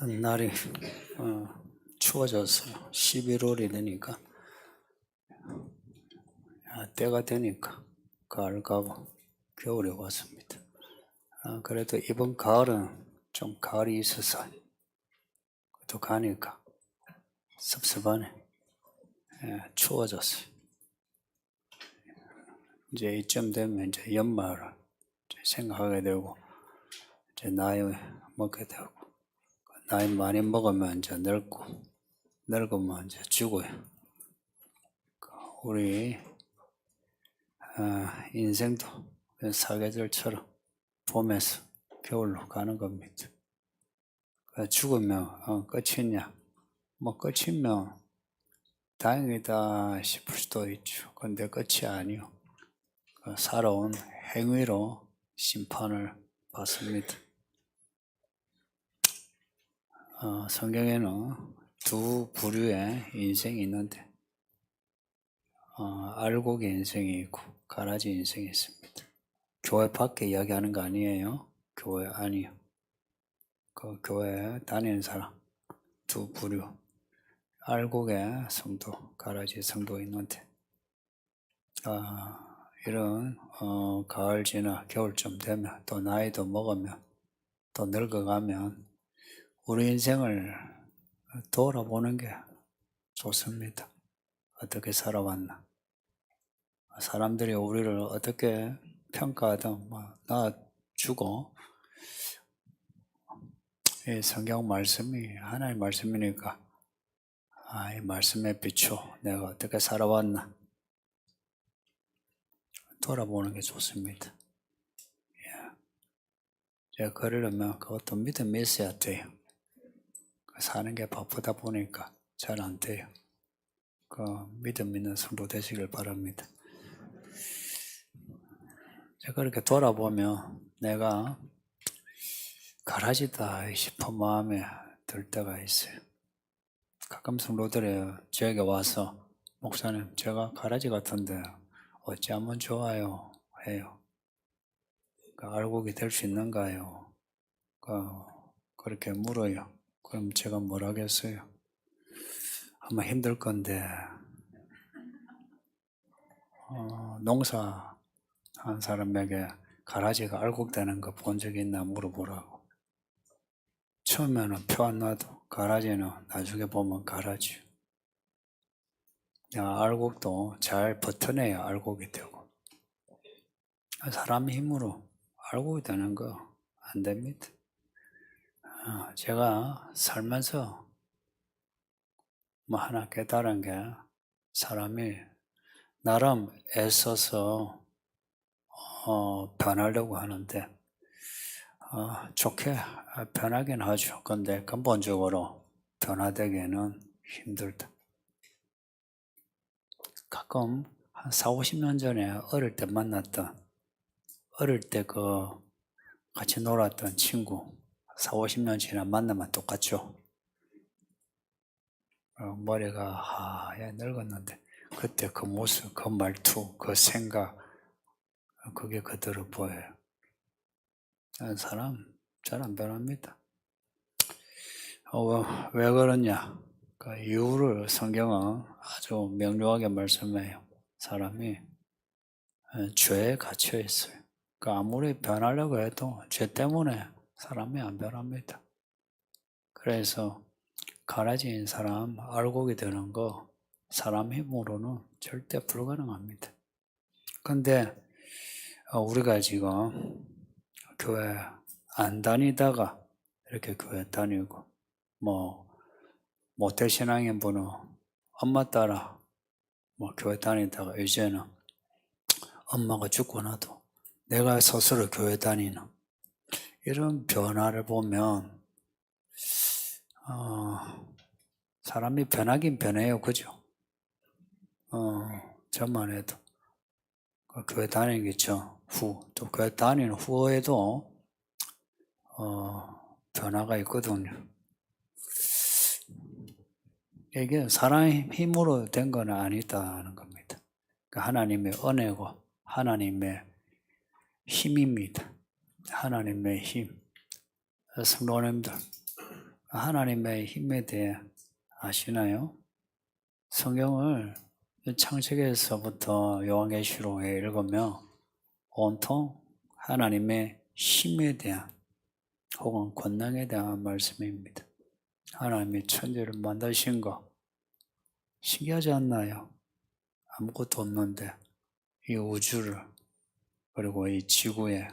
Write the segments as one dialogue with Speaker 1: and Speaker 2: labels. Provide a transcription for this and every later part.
Speaker 1: 날이 추워졌어요. 11월이 되니까 때가 되니까 가을 가고 겨울이 왔습니다. 그래도 이번 가을은 좀 가을이 있어서 또 가니까 섭섭하네. 추워졌어요. 이제 이쯤 되면 이제 연말을 생각하게 되고 이제 나이 먹게 되고 나이 많이 먹으면 이제 늙으면 이제 죽어요. 우리 인생도 사계절처럼 봄에서 겨울로 가는 겁니다. 죽으면 끝이냐? 뭐 끝이면 다행이다 싶을 수도 있죠. 근데 끝이 아니요. 살아온 행위로 심판을 받습니다. 성경에는 두 부류의 인생이 있는데 알곡의 인생이 있고 가라지 인생이 있습니다. 교회 밖에 이야기하는 거 아니에요? 교회 아니요. 그 교회 다니는 사람 두 부류 알곡의 성도, 가라지 성도 있는데 이런 가을 지나 겨울쯤 되면 또 나이도 먹으면 또 늙어가면 우리 인생을 돌아보는 게 좋습니다. 어떻게 살아왔나? 사람들이 우리를 어떻게 평가하든 나 주고 이 성경 말씀이 하나의 말씀이니까 이 말씀에 비춰 내가 어떻게 살아왔나 돌아보는 게 좋습니다. 제가 그러려면 그것도 믿음이 있어야 돼요. 사는 게 바쁘다 보니까 잘 안 돼요. 그 믿음 있는 성도 되시길 바랍니다. 제가 그렇게 돌아보면 내가 가라지다 싶은 마음에 들 때가 있어요. 가끔 성도들이 저에게 와서 목사님 제가 가라지 같은데 어찌하면 좋아요 해요. 알곡이 될 수 있는가요? 그렇게 물어요. 그럼 제가 뭘 하겠어요? 아마 힘들 건데 농사 한 사람에게 가라지가 알곡되는 거 본 적이 있나 물어보라고. 처음에는 표 안 놔도 가라지는 나중에 보면 가라지. 알곡도 잘 버텨내야 알곡이 되고 사람 힘으로 알곡이 되는 거 안 됩니다. 제가 살면서 하나 깨달은 게 사람이 나름 애써서 변하려고 하는데 좋게 변하긴 하죠. 근데 근본적으로 변화되기는 힘들다. 가끔 한 40-50년 전에 어릴 때 만났던 어릴 때 같이 놀았던 친구 40-50년 지나 만나면 똑같죠. 머리가 하얘 늙었는데 그때 그 모습, 그 말투, 그 생각 그게 그대로 보여요. 사람 잘 안 변합니다. 왜 그러냐? 그 이유를 성경은 아주 명료하게 말씀해요. 사람이 죄에 갇혀 있어요. 아무리 변하려고 해도 죄 때문에 사람이 안 변합니다. 그래서 가라지인 사람, 알곡이 되는 거 사람 힘으로는 절대 불가능합니다. 근데 우리가 지금 교회 안 다니다가 이렇게 교회 다니고 모태신앙인 분은 엄마 따라 교회 다니다가 이제는 엄마가 죽고 나도 내가 스스로 교회 다니는 이런 변화를 보면 사람이 변하긴 변해요. 그죠? 저만 해도 교회 다니겠죠. 또 교회 다니는 후에도 변화가 있거든요. 이게 사람의 힘으로 된 건 아니다는 겁니다. 하나님의 은혜고 하나님의 힘입니다. 하나님의 힘. 성도님들 하나님의 힘에 대해 아시나요? 성경을 창세기에서부터 요한계시록에 읽으면 온통 하나님의 힘에 대한 혹은 권능에 대한 말씀입니다. 하나님이 천지를 만드신 거 신기하지 않나요? 아무것도 없는데 이 우주를 그리고 이 지구의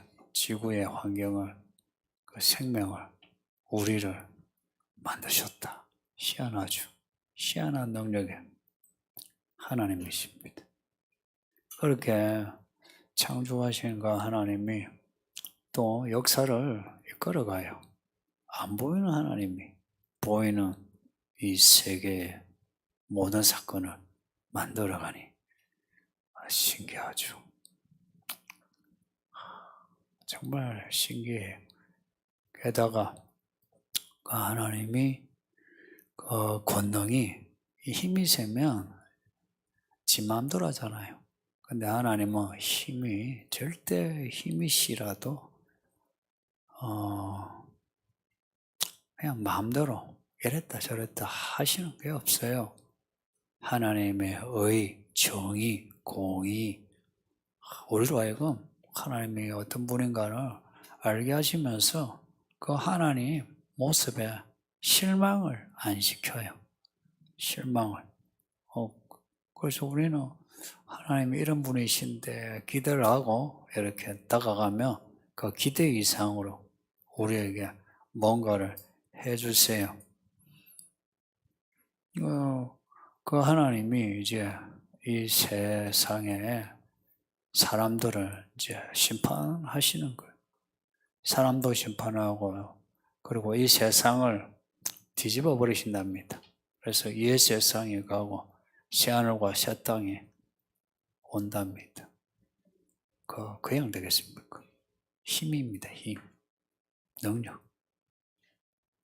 Speaker 1: 환경을 그 생명을 우리를 만드셨다. 희한하죠. 희한한 능력의 하나님이십니다. 그렇게 창조하신 그 하나님이 또 역사를 이끌어가요. 안 보이는 하나님이 보이는 이 세계의 모든 사건을 만들어가니 신기하죠. 정말 신기해요. 게다가 그 하나님이 그 권능이 힘이 세면 지 마음대로 하잖아요. 근데 하나님은 절대 힘이 시라도 그냥 마음대로 이랬다 저랬다 하시는 게 없어요. 하나님의 의, 정의, 공의, 우리로 하여금 하나님이 어떤 분인가를 알게 하시면서 그 하나님 모습에 실망을 안 시켜요. 실망을. 그래서 우리는 하나님이 이런 분이신데 기대를 하고 이렇게 다가가면 그 기대 이상으로 우리에게 뭔가를 해주세요. 그 하나님이 이제 이 세상에 사람들을 이제 심판하시는 거예요. 사람도 심판하고요. 그리고 이 세상을 뒤집어 버리신답니다. 그래서 옛 세상이 가고 새하늘과 새 땅이 온답니다. 그냥 되겠습니까? 힘입니다. 힘. 능력.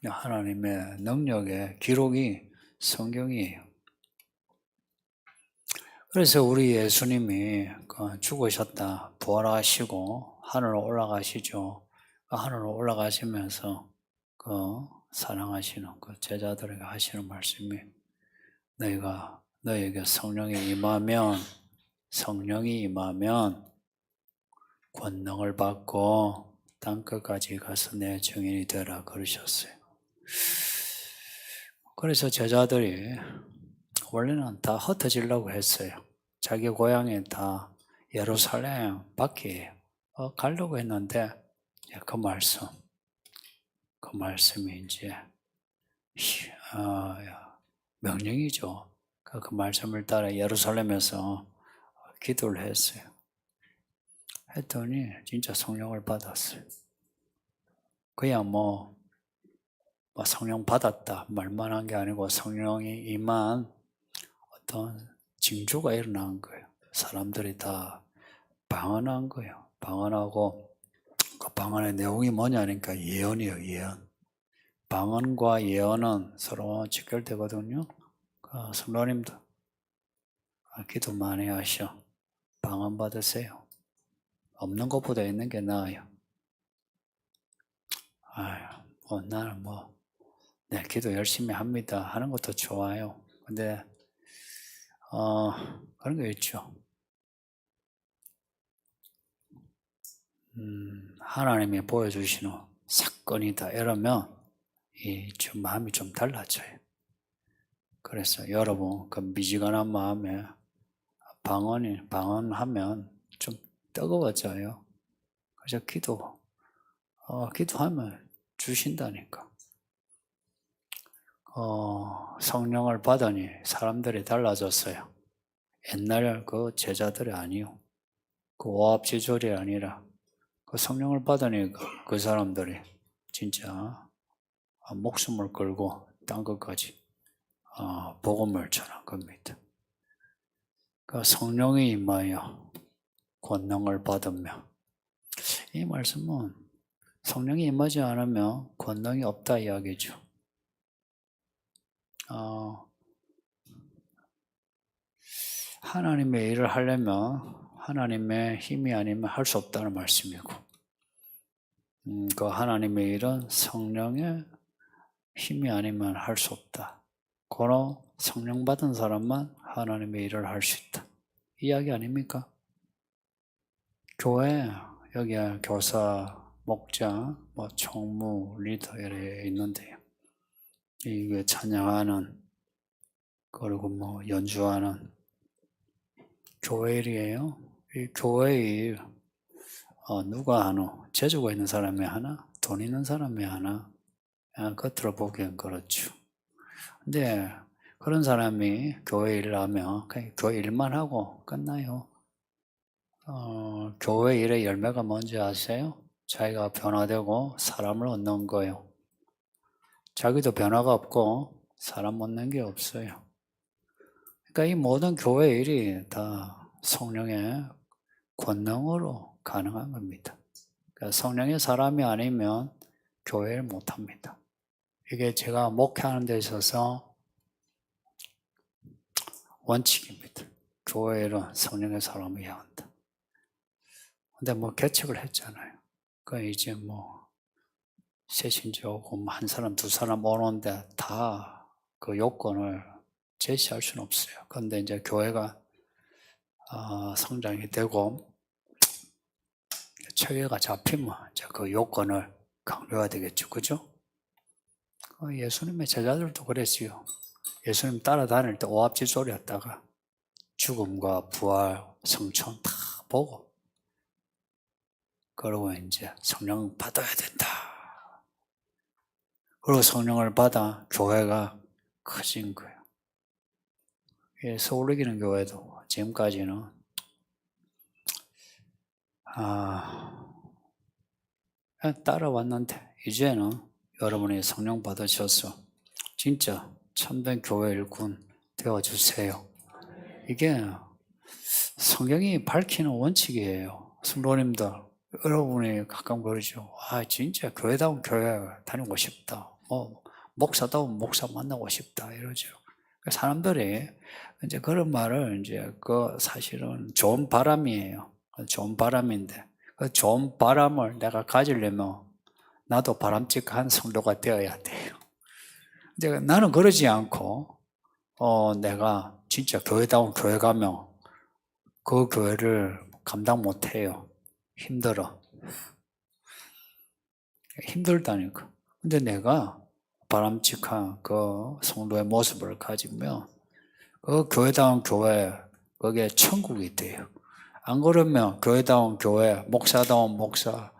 Speaker 1: 하나님의 능력의 기록이 성경이에요. 그래서 우리 예수님이 죽으셨다 부활하시고 하늘로 올라가시죠. 하늘로 올라가시면서 사랑하시는 그 제자들에게 하시는 말씀이 너희가 너에게 성령이 임하면 권능을 받고 땅끝까지 가서 내 증인이 되라 그러셨어요. 그래서 제자들이 원래는 다 흩어지려고 했어요. 자기 고향이 다 예루살렘 밖이에요. 가려고 했는데 그 말씀이 이제 명령이죠. 그 말씀을 따라 예루살렘에서 기도를 했어요. 했더니 진짜 성령을 받았어요. 그냥 성령 받았다 말만 한 게 아니고 성령이 임한 어떤 징조가 일어난 거예요. 사람들이 다 방언한 거예요. 방언하고 그 방언의 내용이 뭐냐니까 예언이에요. 예언. 방언과 예언은 서로 직결되거든요. 성도님도 기도 많이 하셔. 방언 받으세요. 없는 것보다 있는 게 나아요. 나는 기도 열심히 합니다 하는 것도 좋아요. 근데 그런 게 있죠. 하나님이 보여주시는 사건이다 이러면 좀 마음이 좀 달라져요. 그래서 여러분 그 미지근한 마음에 방언하면 좀 뜨거워져요. 그래서 기도하면 주신다니까. 성령을 받으니 사람들이 달라졌어요. 옛날 그 제자들이 아니요. 그 오합지졸이 아니라 그 성령을 받으니 그 사람들이 진짜 목숨을 걸고 땅끝까지 복음을 전한 겁니다. 그 성령이 임하여 권능을 받으며 이 말씀은 성령이 임하지 않으면 권능이 없다 이야기죠. 하나님의 일을 하려면 하나님의 힘이 아니면 할 수 없다는 말씀이고 그 하나님의 일은 성령의 힘이 아니면 할 수 없다. 그런 성령 받은 사람만 하나님의 일을 할 수 있다. 이야기 아닙니까? 교회, 여기에 교사, 목자, 총무, 리더 이렇게 있는데요. 이게 찬양하는, 그리고 연주하는 교회 일이에요. 이 교회 일, 누가 하노? 재주가 있는 사람이 하나? 돈 있는 사람이 하나? 겉으로 보기엔 그렇죠. 근데 그런 사람이 교회 일을 하면 그냥 교회 일만 하고 끝나요. 교회 일의 열매가 뭔지 아세요? 자기가 변화되고 사람을 얻는 거예요. 자기도 변화가 없고 사람 얻는 게 없어요. 그러니까 이 모든 교회 일이 다 성령의 권능으로 가능한 겁니다. 그러니까 성령의 사람이 아니면 교회를 못합니다. 이게 제가 목회하는 데 있어서 원칙입니다. 교회는 성령의 사람이어야 한다. 근데 개척을 했잖아요. 이제 새신자 오고 한 사람, 두 사람 오는데 다 그 요건을 제시할 수는 없어요. 그런데 이제 교회가 성장이 되고 체계가 잡히면 이제 그 요건을 강조해야 되겠죠. 그죠? 예수님의 제자들도 그랬어요. 예수님 따라다닐 때 오합지 소리 했다가 죽음과 부활, 성천 다 보고 그러고 이제 성령 받아야 된다. 그리고 성령을 받아 교회가 커진 거예요. 서울 이기는 교회도 지금까지는 그냥 따라왔는데 이제는 여러분이 성령 받으셔서 진짜 참된 교회 일꾼 되어주세요. 이게 성경이 밝히는 원칙이에요. 성도님들, 여러분이 가끔 그러죠. 진짜 교회다운 교회 다니고 싶다. 목사다운 목사 만나고 싶다. 이러죠. 사람들이 이제 그런 말을 사실은 좋은 바람이에요. 좋은 바람인데, 그 좋은 바람을 내가 가지려면 나도 바람직한 성도가 되어야 돼요. 근데 나는 그러지 않고, 내가 진짜 교회다운 교회 가면 그 교회를 감당 못 해요. 힘들어. 힘들다니까. 근데 내가 바람직한 그 성도의 모습을 가지면 그 교회다운 교회, 거기에 천국이 돼요. 안 그러면 교회다운 교회, 목사다운 목사,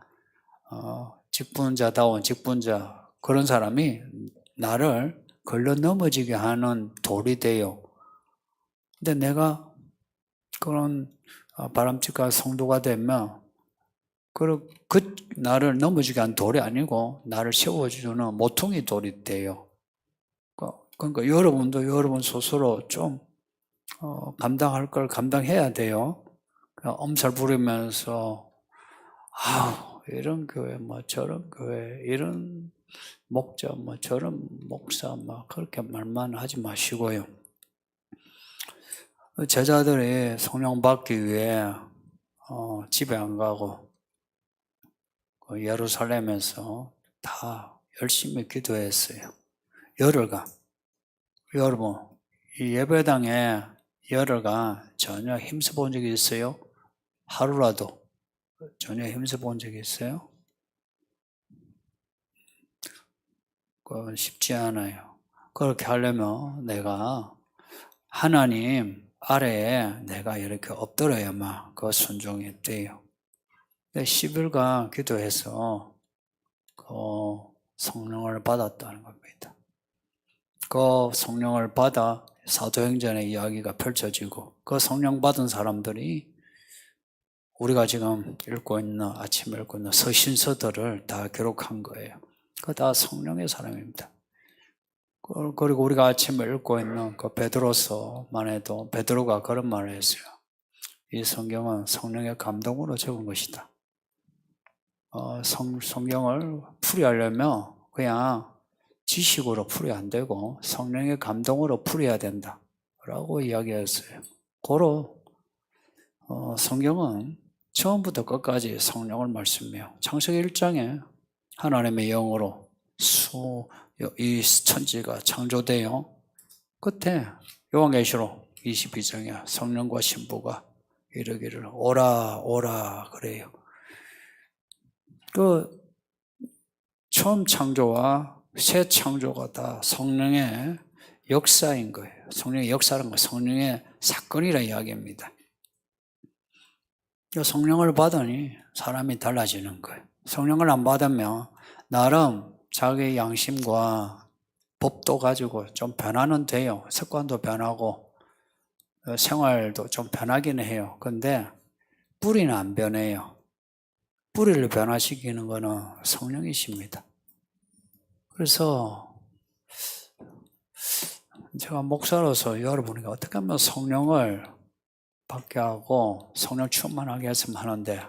Speaker 1: 직분자다운 직분자, 그런 사람이 나를 걸러 넘어지게 하는 돌이 돼요. 근데 내가 그런 바람직한 성도가 되면 그 나를 넘어지게 한 돌이 아니고 나를 세워주는 모퉁이 돌이 돼요. 그러니까 여러분도 여러분 스스로 좀 감당할 걸 감당해야 돼요. 엄살 부리면서 이런 교회 저런 교회 이런 목자 저런 목사 그렇게 말만 하지 마시고요. 제자들이 성령 받기 위해 집에 안 가고 예루살렘에서 다 열심히 기도했어요. 열흘간. 여러분, 이 예배당에 열흘간 전혀 힘써 본 적이 있어요? 하루라도 전혀 힘써 본 적이 있어요? 그건 쉽지 않아요. 그렇게 하려면 내가 하나님 아래에 내가 이렇게 엎드려야만 그 순종이 돼요. 10일간 기도해서 그 성령을 받았다는 겁니다. 그 성령을 받아 사도행전의 이야기가 펼쳐지고 그 성령 받은 사람들이 우리가 지금 읽고 있는 아침에 읽고 있는 서신서들을 다 기록한 거예요. 그거 다 성령의 사람입니다. 그리고 우리가 아침에 읽고 있는 그 베드로서만 해도 베드로가 그런 말을 했어요. 이 성경은 성령의 감동으로 적은 것이다. 성경을 풀이하려면 그냥 지식으로 풀이 안 되고 성령의 감동으로 풀이해야 된다 라고 이야기했어요. 고로 성경은 처음부터 끝까지 성령을 말씀해요. 창세기 1장에 하나님의 영으로 이 천지가 창조돼요. 그때 요한계시록 22장에 성령과 신부가 이르기를 오라 오라 그래요. 그 처음 창조와 새 창조가 다 성령의 역사인 거예요. 성령의 역사라는 건 성령의 사건이라 이야기입니다. 성령을 받으니 사람이 달라지는 거예요. 성령을 안 받으면 나름 자기 양심과 법도 가지고 좀 변화는 돼요. 습관도 변하고 생활도 좀 변하긴 해요. 근데 뿌리는 안 변해요. 뿌리를 변화시키는 것은 성령이십니다. 그래서 제가 목사로서 여러분에게 어떻게 하면 성령을 받게 하고 성령 충만하게 했으면 하는데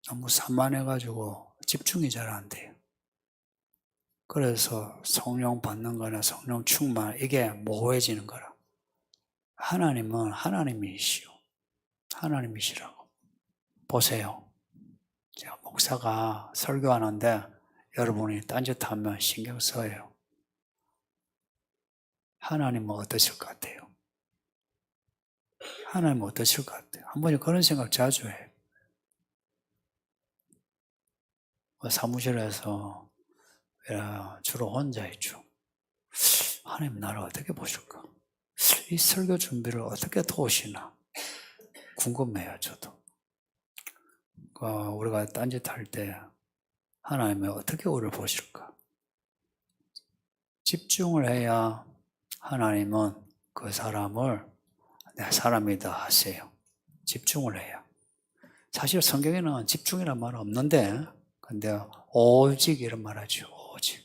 Speaker 1: 너무 산만해가지고 집중이 잘 안 돼요. 그래서 성령 받는 거나 성령 충만 이게 모호해지는 거라. 하나님은 하나님이시오. 하나님이시라고. 보세요. 제가 목사가 설교하는데 여러분이 딴짓하면 신경 써요. 하나님은 어떠실 것 같아요? 하나님은 어떠실 것 같아요? 한 번씩 그런 생각 자주 해요. 사무실에서 주로 혼자 있죠. 하나님 나를 어떻게 보실까? 이 설교 준비를 어떻게 도우시나? 궁금해요, 저도. 우리가 딴짓할 때 하나님이 어떻게 우리를 보실까? 집중을 해야 하나님은 그 사람을 내 사람이다 하세요. 집중을 해야. 사실 성경에는 집중이란 말은 없는데 근데 오직 이런 말 하죠. 오직.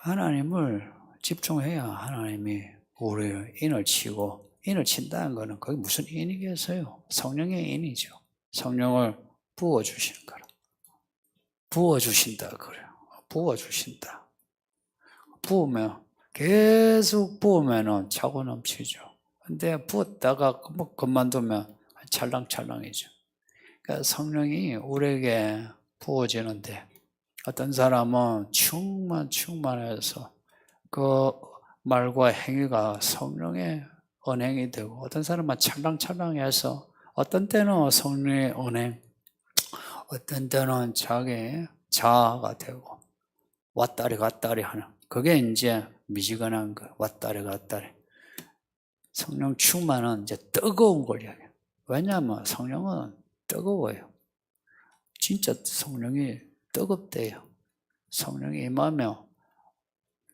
Speaker 1: 하나님을 집중해야 하나님이 우리를 인을 치고 인을 친다는 것은 거기 무슨 인이겠어요? 성령의 인이죠. 성령을 부어주시는 거라. 부어주신다 그래요. 부어주신다. 부으면 계속 부으면 차고 넘치죠. 근데 부었다가 그만두면 찰랑찰랑이죠. 그러니까 성령이 우리에게 부어지는데 어떤 사람은 충만해서 그 말과 행위가 성령의 언행이 되고 어떤 사람은 찰랑찰랑해서 어떤 때는 성령의 언행, 어떤 때는 자기 자아가 되고 왔다리 갔다리 하는 그게 이제 미지근한 거 왔다리 갔다리. 성령 충만은 이제 뜨거운 걸 이야기해요. 왜냐하면 성령은 뜨거워요. 진짜 성령이 뜨겁대요. 성령이 임하면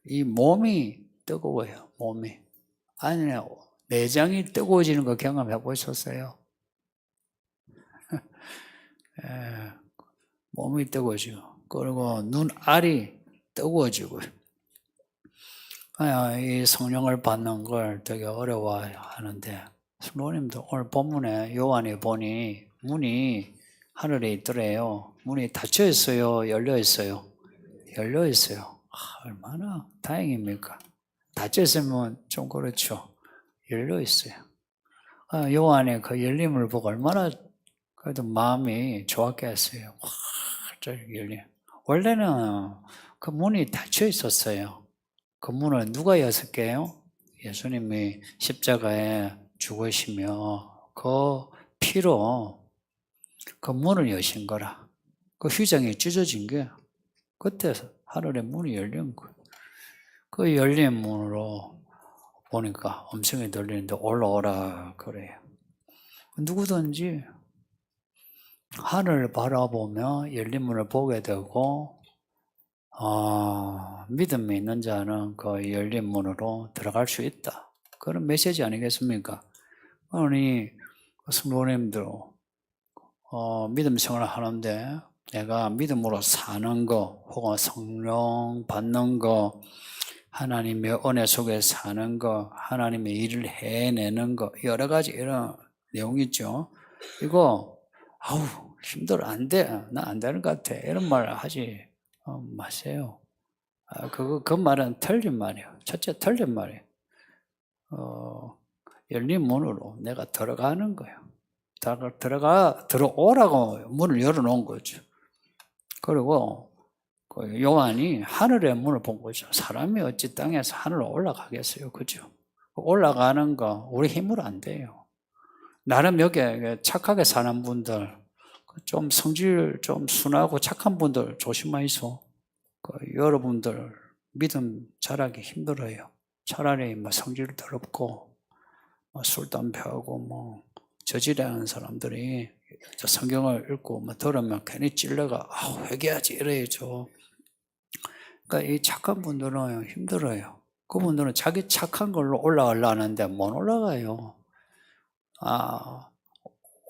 Speaker 1: 이 몸이 뜨거워요. 몸이. 아니 내장이 뜨거워지는 거 경험해 보셨어요? 몸이 뜨거워지고 그리고 눈알이 뜨거워지고 이 성령을 받는 걸 되게 어려워하는데 성도님도 오늘 본문에 요한이 보니 문이 하늘에 있더래요. 문이 닫혀 있어요? 열려 있어요? 열려 있어요. 얼마나 다행입니까? 닫혀 있으면 좀 그렇죠. 열려 있어요. 요한의 그 열림을 보고 얼마나 그래도 마음이 좋았겠어요. 활짝 열림. 원래는 그 문이 닫혀 있었어요. 그 문을 누가 여셨게요? 예수님이 십자가에 죽으시며 그 피로 그 문을 여신 거라. 그 휘장이 찢어진 게 그때 하늘의 문이 열린 거예요. 그 열린 문으로 보니까 음성이 들리는데 올라오라 그래요. 누구든지 하늘을 바라보며 열린 문을 보게 되고 믿음이 있는 자는 그 열린 문으로 들어갈 수 있다. 그런 메시지 아니겠습니까? 아니 성도님들 믿음 생활을 하는데 내가 믿음으로 사는 거 혹은 성령 받는 거 하나님의 은혜 속에 사는 거 하나님의 일을 해내는 거 여러 가지 이런 내용이 있죠. 이거 힘들어 안 돼. 나 안 되는 것 같아. 이런 말 하지 마세요. 그 말은 틀린 말이에요. 첫째 틀린 말이에요. 열린 문으로 내가 들어가는 거예요. 들어오라고 문을 열어놓은 거죠. 그리고 그 요한이 하늘의 문을 본 거죠. 사람이 어찌 땅에서 하늘로 올라가겠어요. 그죠? 올라가는 거 우리 힘으로 안 돼요. 나름 여기 착하게 사는 분들, 좀 성질 좀 순하고 착한 분들 조심하이소. 여러분들 믿음 자라기 힘들어요. 차라리 뭐 성질 더럽고 술 담배하고 뭐 저지르는 사람들이 성경을 읽고 뭐 들으면 괜히 찔러가 회개하지 이래야죠. 그러니까 이 착한 분들은 힘들어요. 그분들은 자기 착한 걸로 올라가려는데 못 올라가요.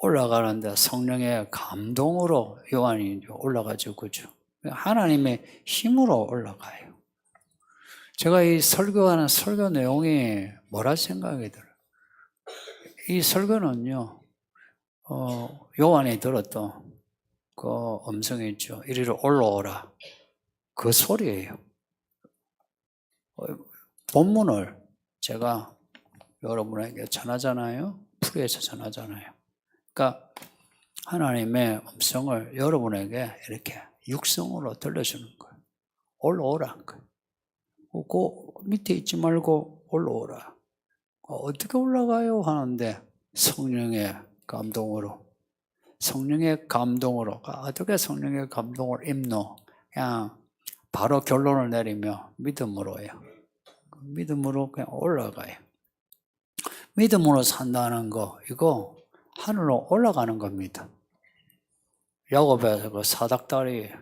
Speaker 1: 올라가는데 성령의 감동으로 요한이 올라가죠. 그죠? 하나님의 힘으로 올라가요. 제가 이 설교하는 설교 내용이 뭐라 생각이 들어요? 이 설교는요, 요한이 들었던 그 음성이 있죠. 이리로 올라오라. 그 소리예요. 본문을 제가 여러분에게 전하잖아요. 풀이해서 전하잖아요. 그러니까 하나님의 음성을 여러분에게 이렇게 육성으로 들려주는 거예요. 올라오라는 거예요. 그 밑에 있지 말고 올라오라. 어떻게 올라가요? 하는데 성령의 감동으로. 성령의 감동으로. 어떻게 성령의 감동을 입노? 그냥 바로 결론을 내리며 믿음으로요. 믿음으로 그냥 올라가요. 믿음으로 산다는 거, 이거 하늘로 올라가는 겁니다. 야곱의 그 사닥다리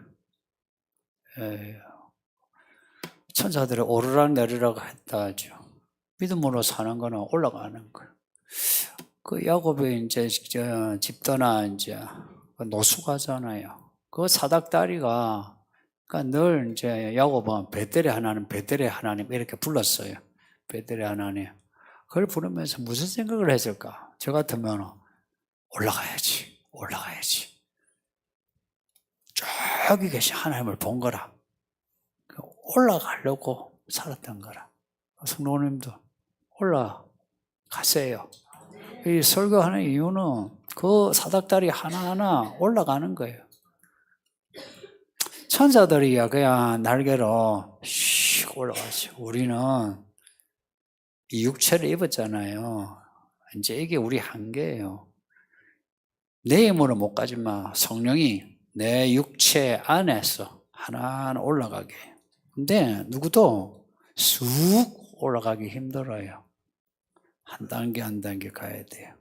Speaker 1: 천사들이 오르락 내리락 했다 하죠. 믿음으로 사는 거는 올라가는 거예요. 그 야곱이 이제 집 떠나 이제 노숙하잖아요. 그 사닥다리가 그러니까 늘 이제 야곱은 베델의 하나님 이렇게 불렀어요. 베델의 하나님. 그걸 부르면서 무슨 생각을 했을까? 저 같으면 올라가야지. 저기 계신 하나님을 본 거라. 올라가려고 살았던 거라. 성도님도 올라가세요. 이 설교하는 이유는 그 사닥다리 하나하나 올라가는 거예요. 천사들이야 그냥 날개로 슉 올라가죠. 우리는 이 육체를 입었잖아요. 이제 이게 우리 한계예요. 내 힘으로 못 가지만 성령이 내 육체 안에서 하나하나 올라가게 해요. 근데 누구도 쑥 올라가기 힘들어요. 한 단계 한 단계 가야 돼요.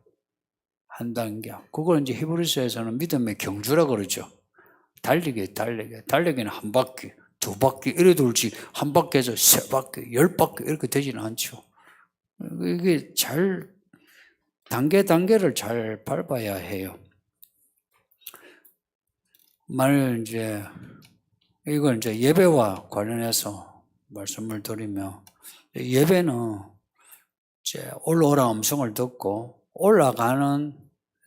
Speaker 1: 한 단계. 그걸 이제 히브리서에서는 믿음의 경주라 그러죠. 달리기는 한 바퀴, 두 바퀴 이래 돌지 한 바퀴에서 세 바퀴, 10바퀴 이렇게 되지는 않죠. 이게 잘 단계를 잘 밟아야 해요. 이걸 이제 예배와 관련해서 말씀을 드리면 예배는 이제 올라오라 음성을 듣고 올라가는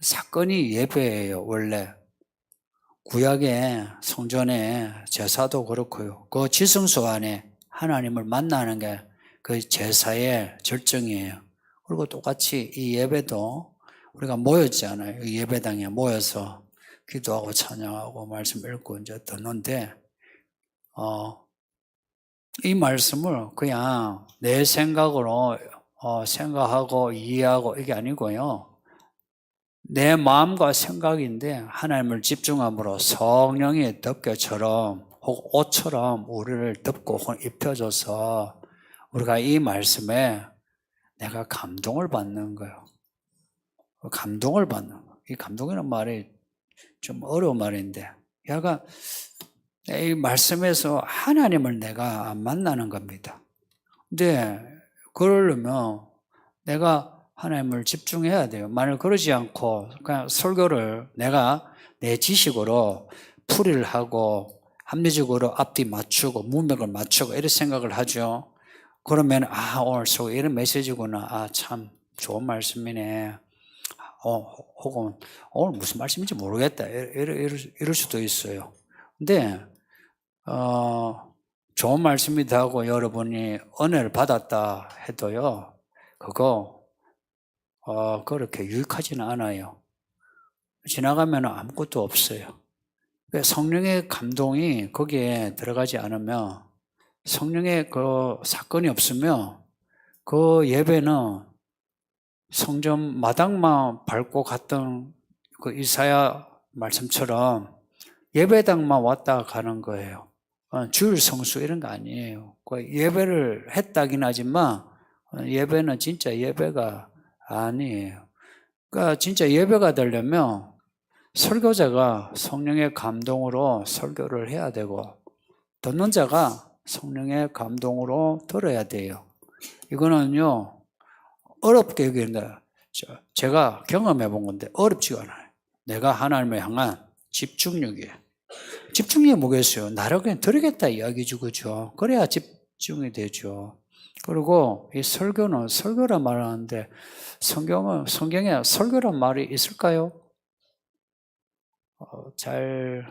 Speaker 1: 사건이 예배예요. 원래 구약의 성전의 제사도 그렇고요. 그 지성소 안에 하나님을 만나는 게 그 제사의 절정이에요. 그리고 똑같이 이 예배도 우리가 모였잖아요. 이 예배당에 모여서 기도하고 찬양하고 말씀 읽고 이제 듣는데 이 말씀을 그냥 내 생각으로 생각하고 이해하고 이게 아니고요. 내 마음과 생각인데 하나님을 집중함으로 성령의 덮개처럼 혹 옷처럼 우리를 덮고 입혀줘서 우리가 이 말씀에 내가 감동을 받는 거예요. 감동을 받는 거예요. 이 감동이라는 말이 좀 어려운 말인데 약간 이 말씀에서 하나님을 내가 만나는 겁니다. 근데 그러려면 내가 하나님을 집중해야 돼요. 만약 그러지 않고 그냥 설교를 내가 내 지식으로 풀이를 하고 합리적으로 앞뒤 맞추고 문맥을 맞추고 이런 생각을 하죠. 그러면 오늘 설교 이런 메시지구나. 참 좋은 말씀이네. 혹은 오늘 무슨 말씀인지 모르겠다. 이럴 수도 있어요. 근데 좋은 말씀이다 하고 여러분이 은혜를 받았다 해도요. 그거 그렇게 유익하지는 않아요. 지나가면 아무것도 없어요. 성령의 감동이 거기에 들어가지 않으면, 성령의 그 사건이 없으면 그 예배는 성전 마당만 밟고 갔던 그 이사야 말씀처럼 예배당만 왔다 가는 거예요. 주일 성수 이런 거 아니에요. 그 예배를 했다긴 하지만 예배는 진짜 예배가 아니에요. 그러니까 진짜 예배가 되려면 설교자가 성령의 감동으로 설교를 해야 되고 듣는 자가 성령의 감동으로 들어야 돼요. 이거는요 어렵게 여기는데 제가 경험해 본 건데 어렵지가 않아요. 내가 하나님을 향한 집중력이에요. 집중력이 뭐겠어요? 나를 그냥 들으겠다 이야기죠, 그죠? 그래야 집중이 되죠. 그리고 이 설교는 설교란 말을 하는데 성경에 설교란 말이 있을까요? 잘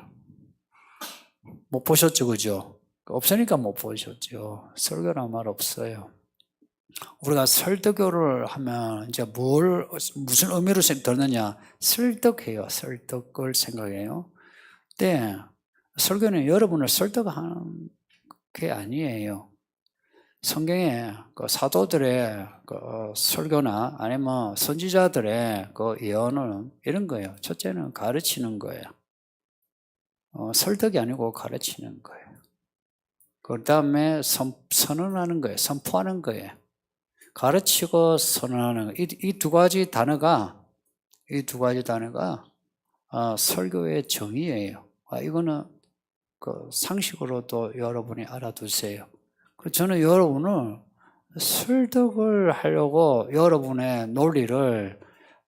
Speaker 1: 못 보셨죠, 그죠? 없으니까 못 보셨죠. 설교란 말 없어요. 우리가 설득교를 하면 이제 무슨 의미로 듣느냐? 설득해요. 설득을 생각해요. 근데 설교는 여러분을 설득하는 게 아니에요. 성경에 그 사도들의 그 설교나 아니면 선지자들의 그 예언은 이런 거예요. 첫째는 가르치는 거예요. 설득이 아니고 가르치는 거예요. 그 다음에 선언하는 거예요. 선포하는 거예요. 가르치고 선언하는 이 두 가지 단어가 설교의 정의예요. 이거는 그 상식으로도 여러분이 알아두세요. 저는 여러분을 설득을 하려고 여러분의 논리를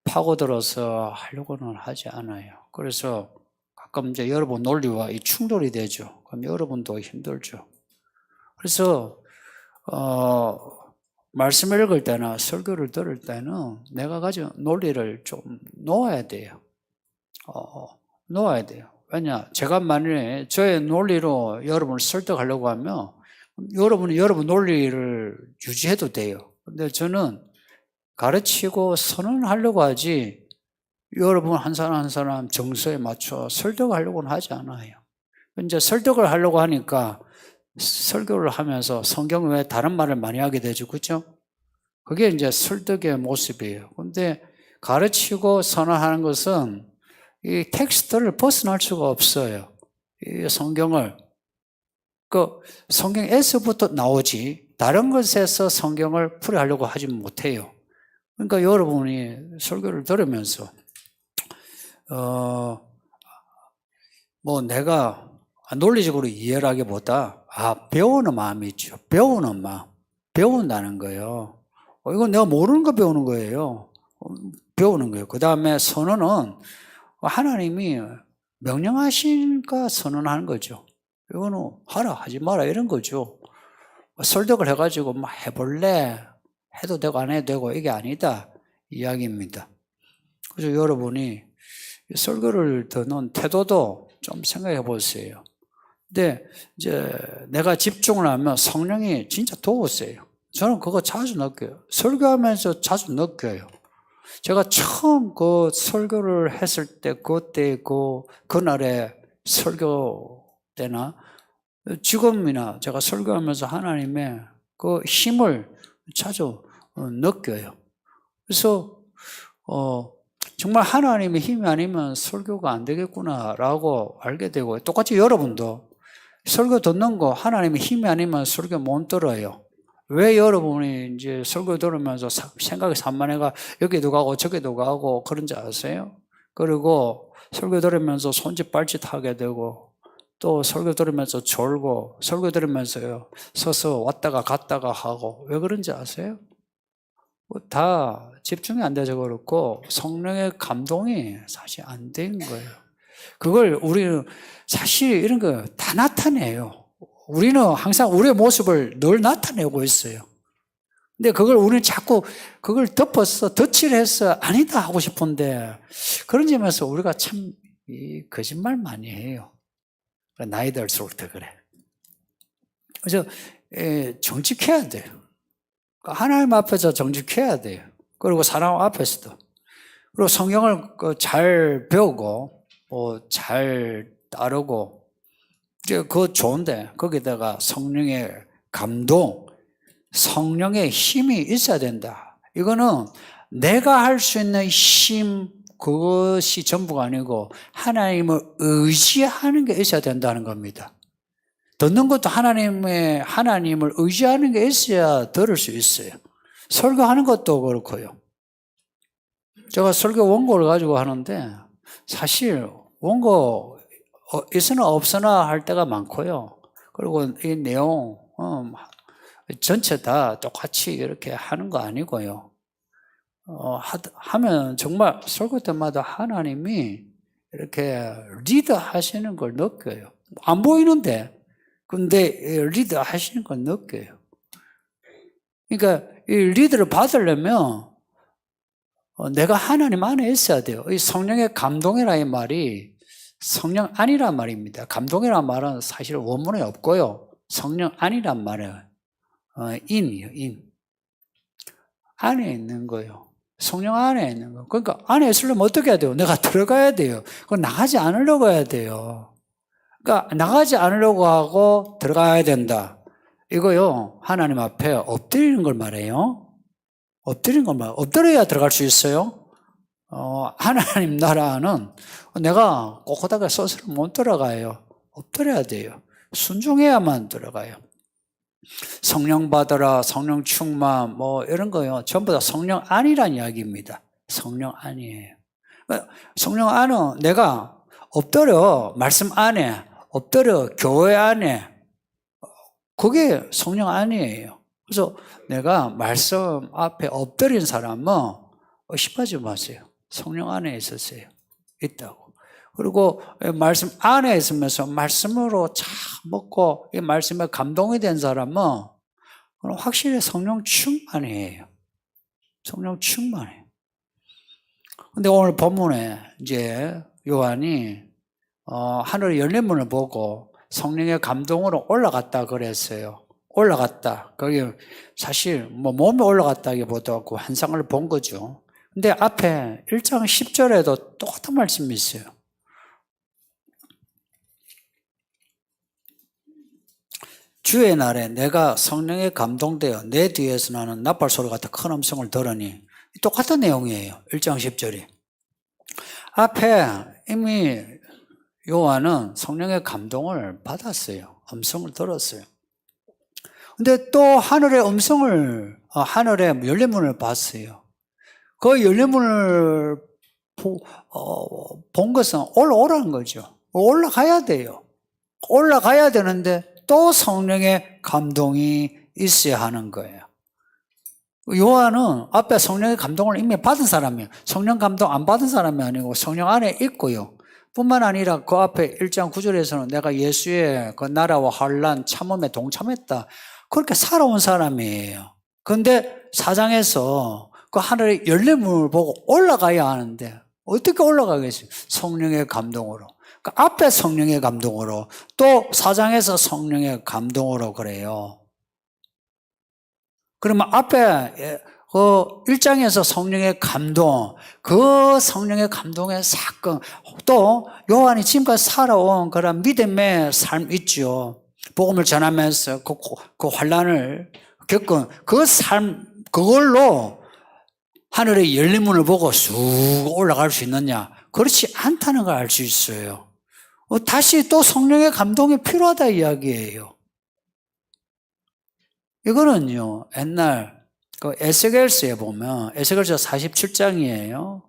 Speaker 1: 파고들어서 하려고는 하지 않아요. 그래서 가끔 이제 여러분 논리와 이 충돌이 되죠. 그럼 여러분도 힘들죠. 그래서 말씀을 읽을 때나 설교를 들을 때는 내가 가진 논리를 좀 놓아야 돼요. 놓아야 돼요. 왜냐? 제가 만약에 저의 논리로 여러분을 설득하려고 하면 여러분이 여러분 논리를 유지해도 돼요. 근데 저는 가르치고 선언하려고 하지 여러분 한 사람 한 사람 정서에 맞춰 설득하려고는 하지 않아요. 이제 설득을 하려고 하니까 설교를 하면서 성경 외에 다른 말을 많이 하게 되죠. 그렇죠? 그게 이제 설득의 모습이에요. 근데 가르치고 선언하는 것은 이 텍스트를 벗어날 수가 없어요. 이 성경을. 성경에서부터 나오지 다른 것에서 성경을 풀이하려고 하지 못해요. 그러니까 여러분이 설교를 들으면서 내가 논리적으로 이해를 하기보다 배우는 마음이 있죠. 배우는 마음. 배운다는 거예요. 이건 내가 모르는 거 배우는 거예요. 배우는 거예요. 그 다음에 선언은 하나님이 명령하시니까 선언하는 거죠. 이거는 하라 하지 마라 이런 거죠. 설득을 해가지고 해볼래 해도 되고 안 해도 되고 이게 아니다 이야기입니다. 그래서 여러분이 설교를 듣는 태도도 좀 생각해 보세요. 근데 이제 내가 집중을 하면 성령이 진짜 도우세요. 저는 그거 자주 느껴요. 설교하면서 자주 느껴요. 제가 처음 그 설교를 했을 때 그때 그날의 설교 때나 지금이나 제가 설교하면서 하나님의 그 힘을 자주 느껴요. 그래서 정말 하나님의 힘이 아니면 설교가 안 되겠구나라고 알게 되고 똑같이 여러분도 설교 듣는 거 하나님의 힘이 아니면 설교 못 들어요. 왜 여러분이 이제 설교 들으면서 생각이 산만해가 여기도 가고 저기도 가고 그런지 아세요? 그리고 설교 들으면서 손짓 발짓 하게 되고 또 설교 들으면서 졸고 설교 들으면서요 서서 왔다가 갔다가 하고 왜 그런지 아세요? 다 집중이 안 돼서 그렇고 성령의 감동이 사실 안 된 거예요. 그걸 우리는 사실 이런 거 다 나타내요. 우리는 항상 우리의 모습을 늘 나타내고 있어요. 근데 그걸 우리는 자꾸 그걸 덮어서 덧칠해서 아니다 하고 싶은데 그런 점에서 우리가 참 거짓말 많이 해요. 나이 들수록 더 그래. 그래서 정직해야 돼요. 하나님 앞에서 정직해야 돼요. 그리고 사람 앞에서도. 그리고 성경을 잘 배우고 잘 따르고 이제 그거 좋은데 거기다가 성령의 감동, 성령의 힘이 있어야 된다. 이거는 내가 할 수 있는 힘 그것이 전부가 아니고 하나님을 의지하는 게 있어야 된다는 겁니다. 듣는 것도 하나님을 의지하는 게 있어야 들을 수 있어요. 설교하는 것도 그렇고요. 제가 설교 원고를 가지고 하는데 사실 원고 있으나 없으나 할 때가 많고요. 그리고 이 내용 전체 다 똑같이 이렇게 하는 거 아니고요. 하면 정말 설교 때마다 하나님이 이렇게 리더 하시는 걸 느껴요. 안 보이는데 근데 리더 하시는 걸 느껴요. 그러니까 이 리더를 받으려면 내가 하나님 안에 있어야 돼요. 이 성령의 감동이라는 말이 성령 안이란 말입니다. 감동이란 말은 사실 원문에 없고요. 성령 안이란 말은 인이요, 인. 안에 있는 거예요. 성령 안에 있는 거. 그러니까 안에 있으려면 어떻게 해야 돼요? 내가 들어가야 돼요. 그건 나가지 않으려고 해야 돼요. 그러니까 나가지 않으려고 하고 들어가야 된다. 이거요, 하나님 앞에 엎드리는 걸 말해요. 엎드리는 걸 말해요. 엎드려야 들어갈 수 있어요. 하나님 나라는 내가 꼬꼬닥에 서서는 못 들어가요. 엎드려야 돼요. 순종해야만 들어가요. 성령 받으라, 성령 충만, 이런 거요. 전부 다 성령 안이란 이야기입니다. 성령 안이에요. 성령 안은 내가 엎드려, 말씀 안에, 엎드려, 교회 안에, 그게 성령 안이에요. 그래서 내가 말씀 앞에 엎드린 사람은 의심하지 마세요. 성령 안에 있었어요. 있다고. 그리고 말씀 안에 있으면서 말씀으로 참 먹고 이 말씀에 감동이 된 사람은 확실히 성령 충만이에요. 성령 충만해요. 근데 오늘 본문에 이제 요한이 하늘의 열린 문을 보고 성령의 감동으로 올라갔다 그랬어요. 올라갔다. 그게 사실 몸에 올라갔다기보다 그 환상을 본 거죠. 근데 앞에 1장 10절에도 똑같은 말씀이 있어요. 주의 날에 내가 성령에 감동되어 내 뒤에서 나는 나팔소리 같은 큰 음성을 들으니 똑같은 내용이에요. 1장 10절이. 앞에 이미 요한은 성령의 감동을 받았어요. 음성을 들었어요. 근데 또 하늘의 음성을, 하늘의 열린 문을 봤어요. 그 열린 문을 본 것은 올라오라는 거죠. 올라가야 돼요. 올라가야 되는데 또 성령의 감동이 있어야 하는 거예요. 요한은 앞에 성령의 감동을 이미 받은 사람이에요. 성령 감동 안 받은 사람이 아니고 성령 안에 있고요. 뿐만 아니라 그 앞에 1장 9절에서는 내가 예수의 그 나라와 환난 참음에 동참했다. 그렇게 살아온 사람이에요. 그런데 4장에서 그 하늘의 열린 문을 보고 올라가야 하는데 어떻게 올라가겠어요? 성령의 감동으로. 그 앞에 성령의 감동으로 또 4장에서 성령의 감동으로 그래요. 그러면 앞에 그 1장에서 성령의 감동, 그 성령의 감동의 사건, 또 요한이 지금까지 살아온 그런 믿음의 삶 있죠. 복음을 전하면서 그 환난을 겪은 그 삶, 그걸로 하늘의 열린 문을 보고 쑥 올라갈 수 있느냐? 그렇지 않다는 걸 알 수 있어요. 다시 또 성령의 감동이 필요하다 이야기예요. 이거는요, 옛날 그 에스겔서에 보면, 에스겔서 47장이에요.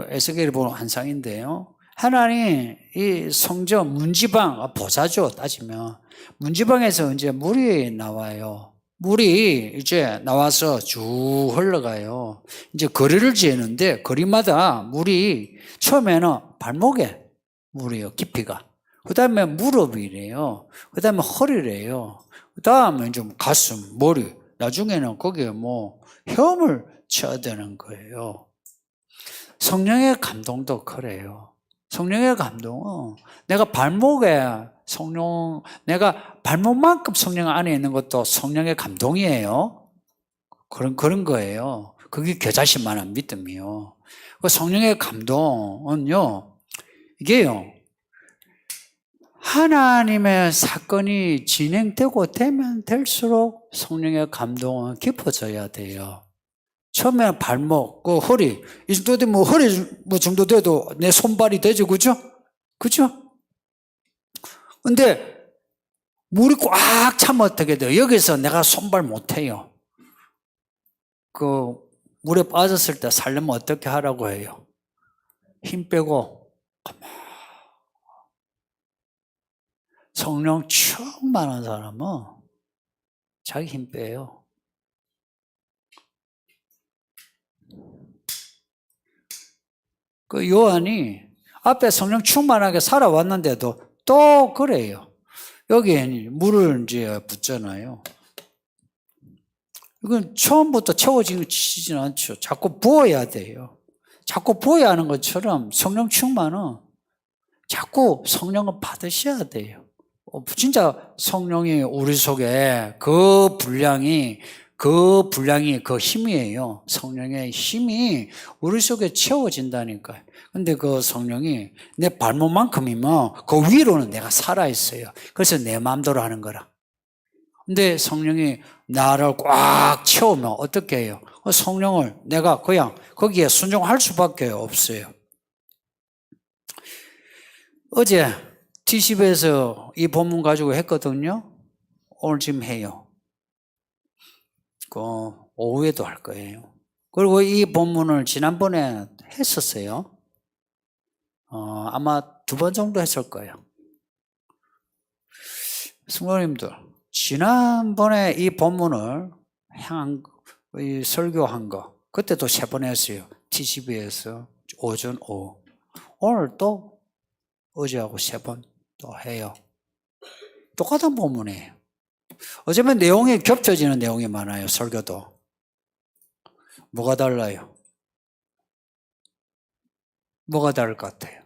Speaker 1: 에스겔이 보는 환상인데요. 하나님 이 성전 문지방, 보자죠, 따지면. 문지방에서 이제 물이 나와요. 물이 이제 나와서 쭉 흘러가요. 이제 거리를 지는데 거리마다 물이 처음에는 발목에 물이요, 깊이가. 그 다음에 무릎이래요. 그 다음에 허리래요. 그 다음에 좀 가슴, 머리. 나중에는 거기에 혐을 쳐야 되는 거예요. 성령의 감동도 그래요. 성령의 감동은 내가 발목에 내가 발목만큼 성령 안에 있는 것도 성령의 감동이에요. 그런 거예요. 그게 겨자씨만한 믿음이요. 그 성령의 감동은요, 이게요, 하나님의 사건이 진행되고 되면 될수록 성령의 감동은 깊어져야 돼요. 처음에 발목, 그 허리, 이 정도 되면 허리 정도 돼도 내 손발이 되죠, 그죠? 그죠? 근데 물이 꽉 차면 어떻게 돼요? 여기서 내가 손발 못 해요. 그 물에 빠졌을 때 살려면 어떻게 하라고 해요? 힘 빼고 성령 충만한 사람은 자기 힘 빼요. 그 요한이 앞에 성령 충만하게 살아왔는데도 또 그래요. 여기에 물을 이제 붓잖아요. 이건 처음부터 채워지지는 않죠. 자꾸 부어야 돼요. 자꾸 부어야 하는 것처럼 성령 충만은 자꾸 성령을 받으셔야 돼요. 진짜 성령이 우리 속에 그 분량이 그 힘이에요. 성령의 힘이 우리 속에 채워진다니까요. 근데 그 성령이 내 발목만큼이면 그 위로는 내가 살아있어요. 그래서 내 마음대로 하는 거라. 근데 성령이 나를 꽉 채우면 어떻게 해요? 그 성령을 내가 그냥 거기에 순종할 수밖에 없어요. 어제 T10에서 이 본문 가지고 했거든요. 오늘 지금 해요. 그 오후에도 할 거예요. 그리고 이 본문을 지난번에 했었어요. 아마 2번 정도 했을 거예요. 성도님들, 지난번에 이 본문을 설교한 거, 그때도 3번 했어요. T12에서 오전, 오후. 오늘 또 어제하고 3번 또 해요. 똑같은 본문이에요. 어쩌면 내용이 겹쳐지는 내용이 많아요, 설교도. 뭐가 달라요? 뭐가 다를 것 같아요?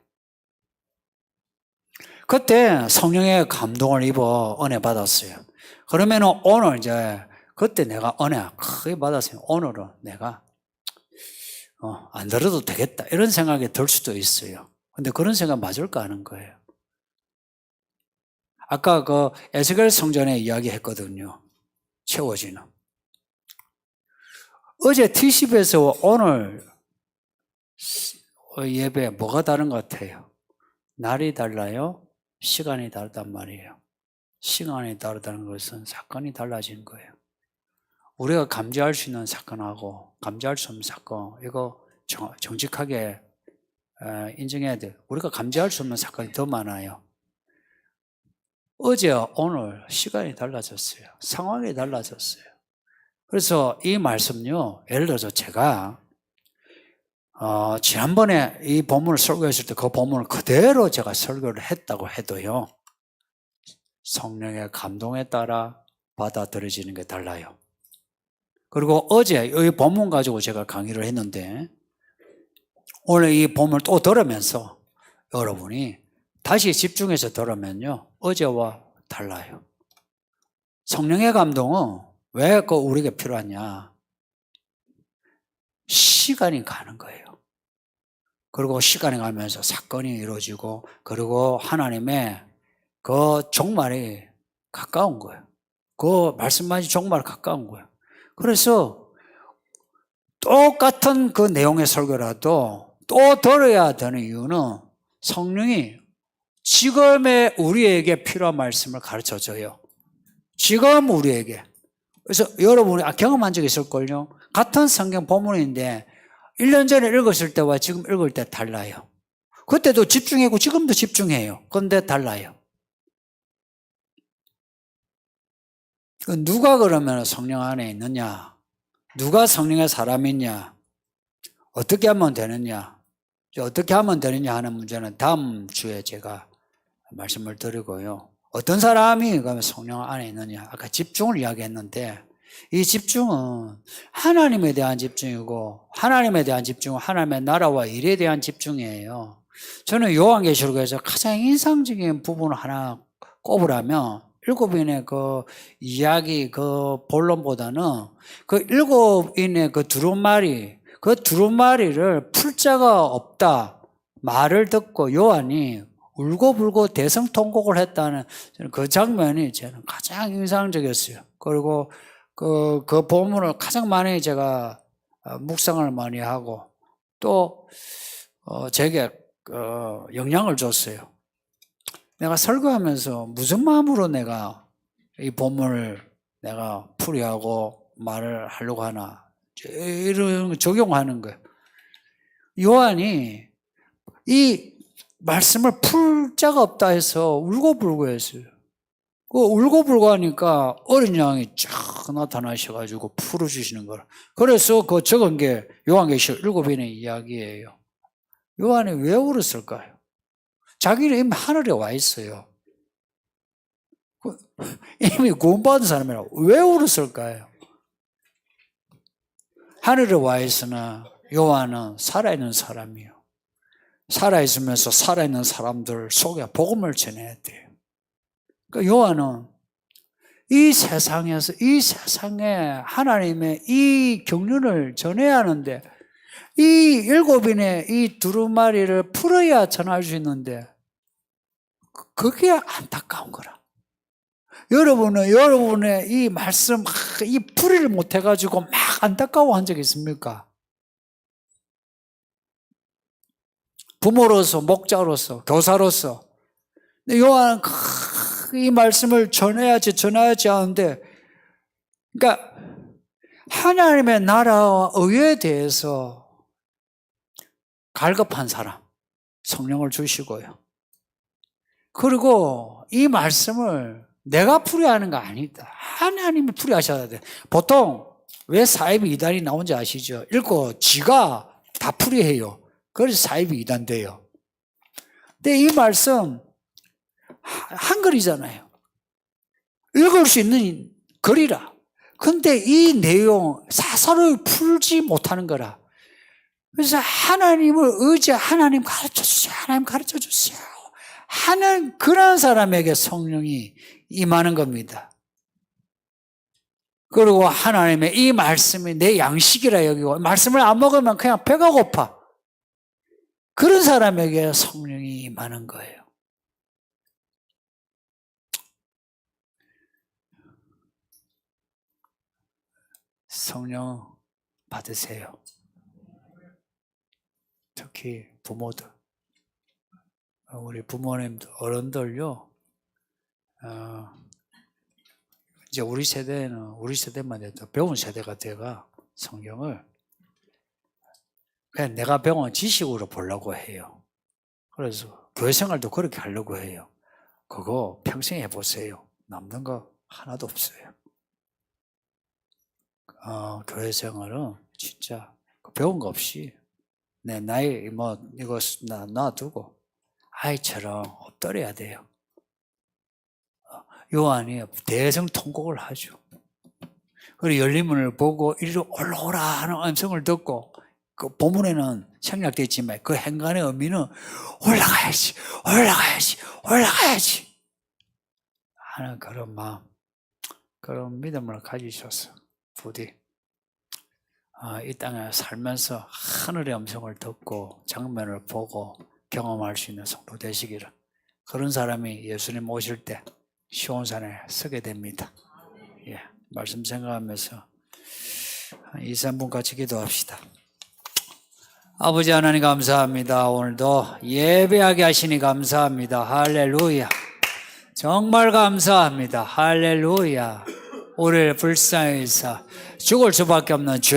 Speaker 1: 그때 성령의 감동을 입어 은혜 받았어요. 그러면 오늘 이제 그때 내가 은혜 크게 받았어요. 오늘은 내가 안 들어도 되겠다 이런 생각이 들 수도 있어요. 근데 그런 생각 맞을까 하는 거예요. 아까 그 에스겔 성전에 이야기 했거든요. 채워지는. 어제 T10에서 오늘 예배 뭐가 다른 것 같아요? 날이 달라요? 시간이 다르단 말이에요. 시간이 다르다는 것은 사건이 달라진 거예요. 우리가 감지할 수 있는 사건하고 감지할 수 없는 사건, 이거 정직하게 인정해야 돼요. 우리가 감지할 수 없는 사건이 더 많아요. 어제 오늘 시간이 달라졌어요. 상황이 달라졌어요. 그래서 이 말씀요, 예를 들어서 제가 지난번에 이 본문을 설교했을 때 그 본문을 그대로 제가 설교를 했다고 해도요, 성령의 감동에 따라 받아들여지는 게 달라요. 그리고 어제 이 본문 가지고 제가 강의를 했는데 오늘 이 본문을 또 들으면서 여러분이 다시 집중해서 들으면요, 어제와 달라요. 성령의 감동은 왜 우리에게 필요하냐? 시간이 가는 거예요. 그리고 시간이 가면서 사건이 이루어지고, 그리고 하나님의 그 종말이 가까운 거예요. 그 말씀만이 종말 가까운 거예요. 그래서 똑같은 그 내용의 설교라도 또 들어야 되는 이유는 성령이 지금의 우리에게 필요한 말씀을 가르쳐줘요. 지금 우리에게. 그래서 여러분이 경험한 적이 있을걸요. 같은 성경 본문인데 1년 전에 읽었을 때와 지금 읽을 때 달라요. 그때도 집중했고 지금도 집중해요. 그런데 달라요. 누가 그러면 성령 안에 있느냐? 누가 성령의 사람이냐? 어떻게 하면 되느냐? 어떻게 하면 되느냐 하는 문제는 다음 주에 제가 말씀을 드리고요. 어떤 사람이 그러면 성령 안에 있느냐? 아까 집중을 이야기했는데 이 집중은 하나님에 대한 집중이고, 하나님에 대한 집중은 하나님의 나라와 일에 대한 집중이에요. 저는 요한계시록에서 가장 인상적인 부분을 하나 꼽으라면 일곱인의 그 이야기 그 본론보다는 그 일곱인의 그 두루마리, 그 두루마리를 풀 자가 없다 말을 듣고 요한이 울고불고 대성통곡을 했다는 그 장면이 저는 가장 인상적이었어요. 그리고 그 본문을 가장 많이 제가 묵상을 많이 하고 또 제게 영향을 줬어요. 내가 설교하면서 무슨 마음으로 내가 이 본문을 내가 풀이하고 말을 하려고 하나, 이런 거 적용하는 거예요. 요한이 이 말씀을 풀 자가 없다 해서 울고불고 했어요. 그 울고불고 하니까 어린 양이 쫙 나타나셔가지고 풀어주시는 거라. 그래서 그 적은 게 요한계시록 7인의 이야기예요. 요한이 왜 울었을까요? 자기는 이미 하늘에 와 있어요. 이미 구원받은 사람이라 왜 울었을까요? 하늘에 와 있으나 요한은 살아있는 사람이에요. 살아있으면서 살아있는 사람들 속에 복음을 전해야 돼요. 그러니까 요한은 이 세상에서, 이 세상에 하나님의 이 경륜을 전해야 하는데, 이 7인의 이 두루마리를 풀어야 전할 수 있는데, 그게 안타까운 거라. 여러분의 이 말씀, 이 풀이를 못해가지고 막 안타까워한 적 있습니까? 부모로서, 목자로서, 교사로서. 요한은 이 말씀을 전해야지 하는데, 그러니까 하나님의 나라와 의에 대해서 갈급한 사람, 성령을 주시고요. 그리고 이 말씀을 내가 풀이하는 거 아니다. 하나님이 풀이하셔야 돼. 보통 왜 사이비 이단이 나온지 아시죠? 읽고 지가 다 풀이해요. 그래서 사이비 이단 돼요. 근데 이 말씀 한글이잖아요. 읽을 수 있는 글이라. 근데 이 내용 사사로이 풀지 못하는 거라. 그래서 하나님을 하나님 가르쳐주세요. 하나님 가르쳐주세요. 하는 그런 사람에게 성령이 임하는 겁니다. 그리고 하나님의 이 말씀이 내 양식이라 여기고, 말씀을 안 먹으면 그냥 배가 고파. 그런 사람에게 성령이 임하는 거예요. 성령 받으세요. 특히 부모들, 우리 부모님들, 어른들요. 이제 우리 세대만 해도 배운 세대가 돼가 성경을 그냥 내가 배운 지식으로 보려고 해요. 그래서 교회 생활도 그렇게 하려고 해요. 그거 평생 해보세요. 남는 거 하나도 없어요. 교회 생활은 진짜 배운 거 없이 내 나이 이거 놔두고 아이처럼 엎드려야 돼요. 요한이 대성통곡을 하죠. 그리고 열린 문을 보고 이리로 올라오라 하는 음성을 듣고, 그 본문에는 생략되어 있지만 그 행간의 의미는 올라가야지 하는 그런 마음, 그런 믿음을 가지셔서 부디 이 땅에 살면서 하늘의 음성을 듣고 장면을 보고 경험할 수 있는 성도 되시기를, 그런 사람이 예수님 오실 때 시온산에 서게 됩니다. 예, 말씀 생각하면서 2, 3분 같이 기도합시다. 아버지 하나님 감사합니다. 오늘도 예배하게 하시니 감사합니다. 할렐루야. 정말 감사합니다. 할렐루야. 우리를 불쌍히 여기사 죽을 수밖에 없는 죄